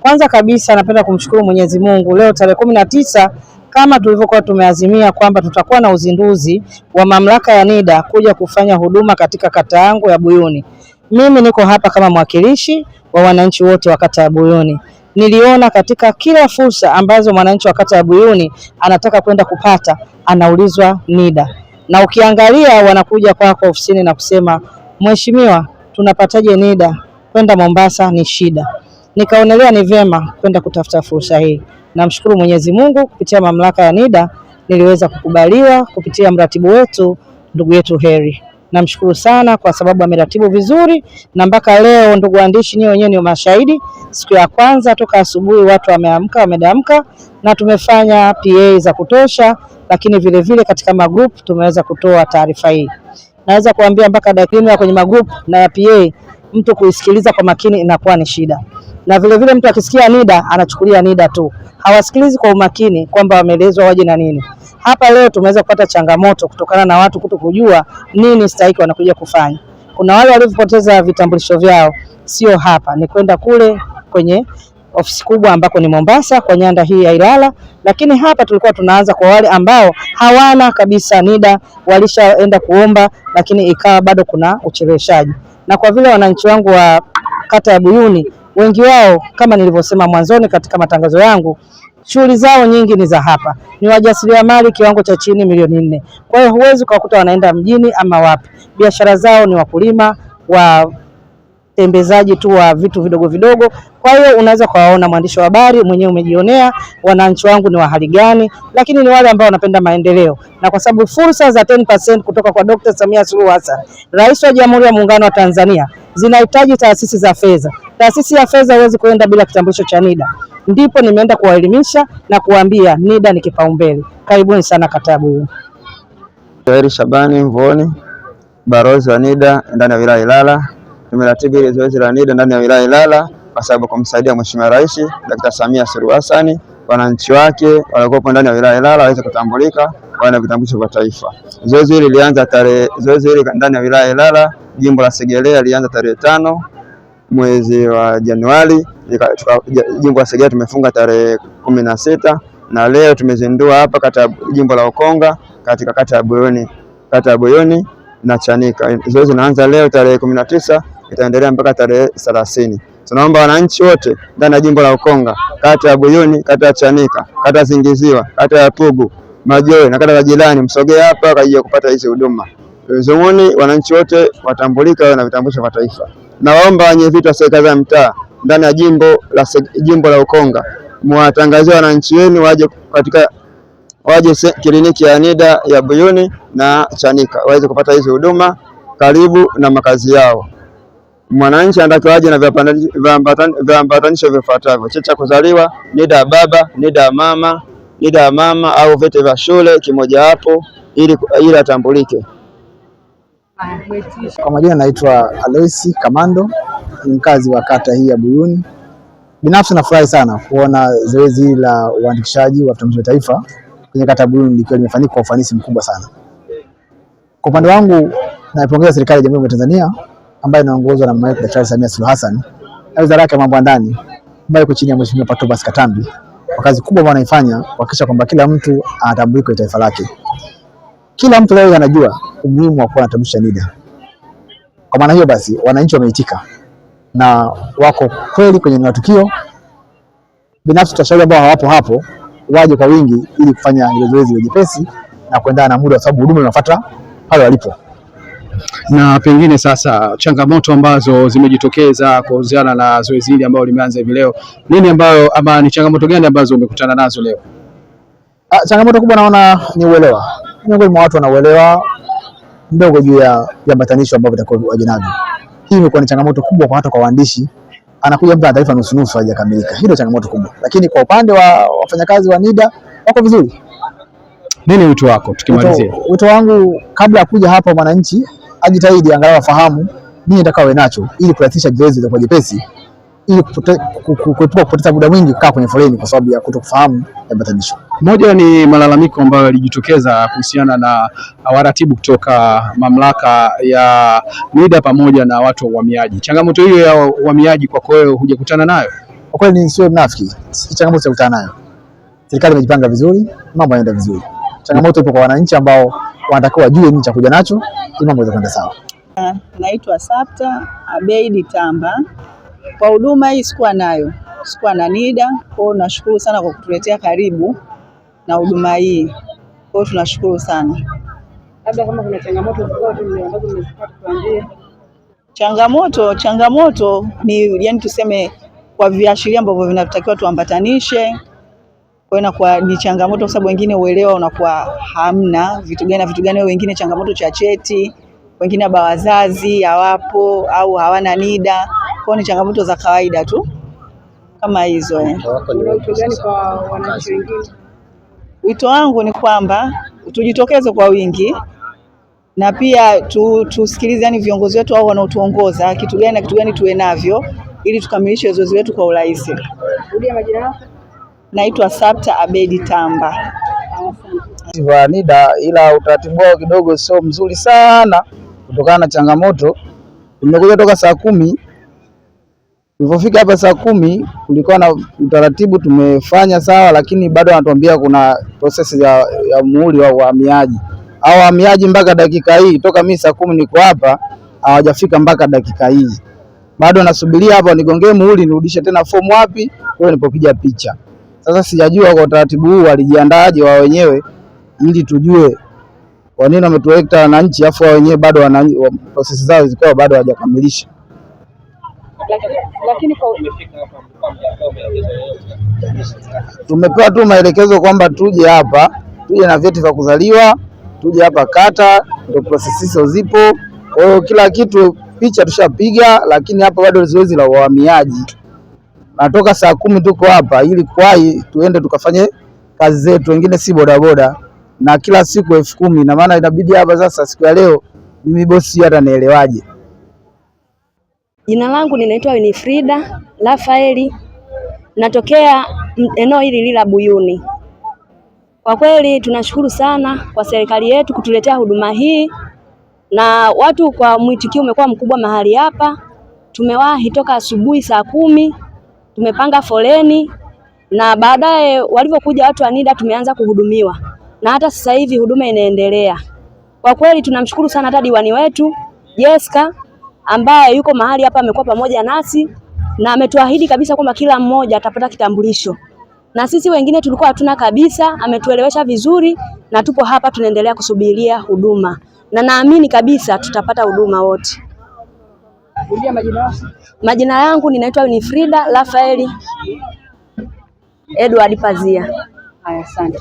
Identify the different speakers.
Speaker 1: Kwanza kabisa napenda kumshukuru Mwenyezi Mungu, leo tarehe 19 kama tulivyokuwa tumeazimia kwamba tutakuwa na uzinduzi wa mamlaka ya NIDA kuja kufanya huduma katika kata yangu ya Buyuni. Mimi niko hapa kama mwakilishi wa wananchi wote wa kata ya Buyuni. Niliona katika kila fursa ambazo mwananchi wa kata ya Buyuni anataka kwenda kupata, anaulizwa NIDA. Na ukiangalia wanakuja kwako ofisini na kusema, "Mheshimiwa, tunapataje NIDA? Kwenda Mombasa ni shida." Nikaonelea ni vyema kwenda kutafuta fursa hii. Namshukuru Mwenyezi Mungu kupitia mamlaka ya NIDA niliweza kukubaliwa kupitia mratibu wetu ndugu yetu Heri. Namshukuru sana kwa sababu ameratibu vizuri na mpaka leo, ndugu waandishi, nyinyi wenyewe ni mashahidi. Siku ya kwanza toka asubuhi watu wamedamka na tumefanya PA za kutosha, lakini vile vile katika magroup tumeweza kutoa taarifa hii. Naweza kuambia mpaka dakika kwenye magroup na ya PA mtu kuisikiliza kwa makini inakuwa ni shida. Na vile vile mtu akisikia NIDA anachukulia NIDA tu, hawasikilizi kwa umakini kwamba wameelezwa waje na nini. Hapa leo tumeweza kupata changamoto kutokana na watu kutokujua nini stahiki wanakuja kufanya. Kuna wale waliopoteza vitambulisho vyao, sio hapa, ni kwenda kule kwenye ofisi kubwa ambako ni Mombasa kwa nyanda hii ya Ilala, lakini hapa tulikuwa tunaanza kwa wale ambao hawana kabisa NIDA, walishaenda kuomba lakini ikawa bado kuna ucheleweshaji. Na kwa vile wananchi wangu wa kata ya Buyuni wengi wao kama nilivyosema mwanzoni katika matangazo yangu, shughuli zao nyingi ni za hapa, ni wajasiriamali kiwango cha chini milioni 4. Kwa hiyo huwezi kukuta wanaenda mjini ama wapi. Biashara zao ni wakulima, watembezaji tu wa vitu vidogo vidogo. Kwa hiyo unaweza kuwaona, mwandishi wa habari mwenyewe umejionea wananchi wangu ni wa hali gani, lakini ni wale ambao wanapenda maendeleo. Na kwa sababu fursa za 10% kutoka kwa Dr. Samia Suluhu Hassan, Rais wa Jamhuri ya Muungano wa Tanzania, zinahitaji taasisi za fedha. Taasisi ya fedha huwezi kuenda bila kitambulisho cha NIDA. Ndipo nimeenda kuwaelimisha na kuambia NIDA ni kipaumbele. Karibuni sana kata ya Buyuni.
Speaker 2: Heri Shabani Mvoni, balozi wa NIDA ndani ya wilaya Ilala. Nimeratibu ile zoezi la NIDA ndani ya wilaya Ilala kwa sababu kumsaidia Mheshimiwa Rais Dr. Samia Suluhu Hassan, wananchi wake waliokuwa ndani ya wilaya Ilala waweze kutambulika, wana vitambulisho vya taifa. Zoezi hili lilianza ndani ya wilaya Ilala, jimbo la Segerea, lilianza tarehe 5 mwezi wa Januari. Jimbo la Segerea tumefunga tarehe 16 na leo tumezindua hapa kata jimbo la Ukonga katika kata ya Buyuni na Chanika. Zoezi linaanza leo tarehe 19 itaendelea mpaka tarehe 30. Tunaomba wananchi wote ndani ya jimbo la Ukonga, kata ya Buyuni, kata ya Chanika, kata Zingiziwa, kata ya Pugu, Majoe na kata za jirani msogee hapa kwa ajili ya kupata hizi huduma. Zumuni wananchi wote watambulika na vitambulisho vya taifa. Nawaomba wenye viti wa serikali za mtaa ndani ya jimbo la Ukonga muwatangazie wananchi wenu waje kliniki ya NIDA ya Buyuni na Chanika waweze kupata hizo huduma karibu na makazi yao. Mwananchi anatakiwa aje na viambatanisho vifuatavyo: cheti cha kuzaliwa, NIDA ya baba, NIDA ya mama au vyeti vya shule kimoja hapo ili atambulike.
Speaker 3: Kwa majina naitwa Aloisi Kamando, ni mkazi wa kata hii ya Buyuni. Binafsi nafurahi sana kuona zoezi la uandikishaji wa vitambulisho vya taifa kwenye kata ya Buyuni likiwa limefanyika kwa ufanisi mkubwa sana. Kwa upande wangu naipongeza serikali ya Jamhuri ya Tanzania ambayo inaongozwa na Mama Daktari Samia Suluhu Hassan na wizara yake ya mambo ya ndani ambayo iko chini ya Mheshimiwa Patrobas Katambi kwa kazi kubwa ambayo wanaifanya kuhakikisha kwamba kila mtu anatambulika kwa taifa lake. Kila mtu leo anajua umuhimu wa kuwa na kitambulisho cha NIDA. Kwa maana hiyo basi wananchi wameitika na wako kweli kwenye matukio. Binafsi tutashauri ambao hawapo hapo waje kwa wingi ili kufanya ile zoezi la jepesi na kuendana na muda, kwa sababu huduma inafuata pale walipo.
Speaker 4: Na pengine sasa changamoto ambazo zimejitokeza kuhusiana na zoezi hili ambalo limeanza hivi leo, nini ambayo ama ni changamoto gani ambazo umekutana nazo leo?
Speaker 3: Changamoto kubwa naona ni uelewa. Miongoni mwa watu wanauelewa mdogo juu ya viambatanisho ambavyo vitakuwa ajinabi. Hii imekuwa ni changamoto kubwa kwa hata kwa waandishi. Anakuja mtu na taarifa nusu hajakamilika. Hilo changamoto kubwa. Lakini kwa upande wa wafanyakazi wa NIDA wako vizuri.
Speaker 4: Nini wito wako tukimalizia?
Speaker 3: Wito wangu kabla ya kuja hapa mwananchi ajitahidi angalau afahamu nini atakawe nacho ili kurahisisha zoezi la jepesi, ili kuepuka kupoteza muda mwingi kukaa kwenye foleni kwa sababu ya kutokufahamu viambatanisho.
Speaker 4: Moja ni malalamiko ambayo yalijitokeza kuhusiana na waratibu kutoka mamlaka ya NIDA pamoja na watu wa uhamiaji. Changamoto hiyo ya uhamiaji kwako wewe hujakutana nayo?
Speaker 3: Kwa kweli ni sio mnafiki, changamoto tunakutana nayo. Serikali imejipanga vizuri, mambo yanaenda vizuri. Changamoto ipo kwa wananchi ambao wanatakiwa wajue nini cha kuja nacho ili mambo yaende sawa.
Speaker 5: Naitwa Sabta Abeid Tamba. Kwa huduma hii sikuwa na NIDA, kwa hiyo nashukuru sana kwa kutuletea karibu na huduma hii. Kwa hiyo tunashukuru sana.
Speaker 1: Labda kama kuna changamoto zozote ambazo mmezipata tuambie.
Speaker 5: Changamoto ni yani tuseme kwa viashiria ambavyo vinatakiwa tuambatanishe. Kwa hiyo inakuwa ni changamoto kwa sababu wengine uelewa unakuwa hamna vitu gani, wengine changamoto cha cheti, wengine baba wazazi hawapo au hawana NIDA. Kwa hiyo ni changamoto za kawaida tu kama hizo.
Speaker 1: Wito gani kwa wananchi wengine?
Speaker 5: Wito wangu ni kwamba tujitokeze kwa wingi na pia tusikilize yani viongozi wetu au wanaotuongoza kitu gani na kitu gani tuwe navyo ili tukamilishe zoezi letu kwa urahisi.
Speaker 1: Rudia majina yako.
Speaker 5: Naitwa Sabta Abeid Tamba.
Speaker 6: Wa NIDA, ila utaratibu wao kidogo sio mzuri sana kutokana na changamoto. Tumekuja toka saa 10. Tulipofika hapa saa 10 kulikuwa na utaratibu tumefanya sawa, lakini bado wanatuambia kuna process ya muhuri wa uhamiaji. Hao wahamiaji mpaka dakika hii toka mimi saa 10 niko hapa hawajafika mpaka dakika hii. Bado nasubiria hapa nigongee muhuri nirudishe tena fomu wapi wewe nilipopiga picha. Sasa sijajua kwa utaratibu huu walijiandaaje wao wenyewe ili tujue kwa nini wametuweka wananchi afu wao wenyewe bado process zao zilikuwa bado hawajakamilisha.
Speaker 1: Lakini kwa
Speaker 6: tumepewa tu maelekezo kwamba tuje hapa, tuje na vyeti vya kuzaliwa, tuje hapa kata, ndio process hizo zipo. Kwa hiyo kila kitu picha tushapiga, lakini hapa bado zoezi la uhamiaji. Natoka saa 10 tuko hapa ili kwai tuende tukafanye kazi zetu, wengine si bodaboda na kila siku 10,000 na maana inabidi hapa sasa siku ya leo mimi bosi hata naelewaje.
Speaker 7: Jina langu ninaitwa Winifrida Rafaeli, natokea eneo hili la Buyuni. Kwa kweli tunashukuru sana kwa serikali yetu kutuletea huduma hii na watu kwa mwitikio umekuwa mkubwa mahali hapa. Tumewahi toka asubuhi saa 10, tumepanga foleni na baadaye walivyokuja watu wa NIDA tumeanza kuhudumiwa na hata sasa hivi huduma inaendelea. Kwa kweli tunamshukuru sana hata diwani wetu Jessica ambaye yuko mahali hapa amekuwa pamoja nasi na ametuahidi kabisa kwamba kila mmoja atapata kitambulisho. Na sisi wengine tulikuwa hatuna kabisa, ametuelewesha vizuri na tupo hapa tunaendelea kusubiria huduma. Na naamini kabisa tutapata huduma wote.
Speaker 1: rudia majina yako.
Speaker 7: Majina yangu ninaitwa Winifrida Rafaeli Edward Pazia.
Speaker 1: Haya, asante.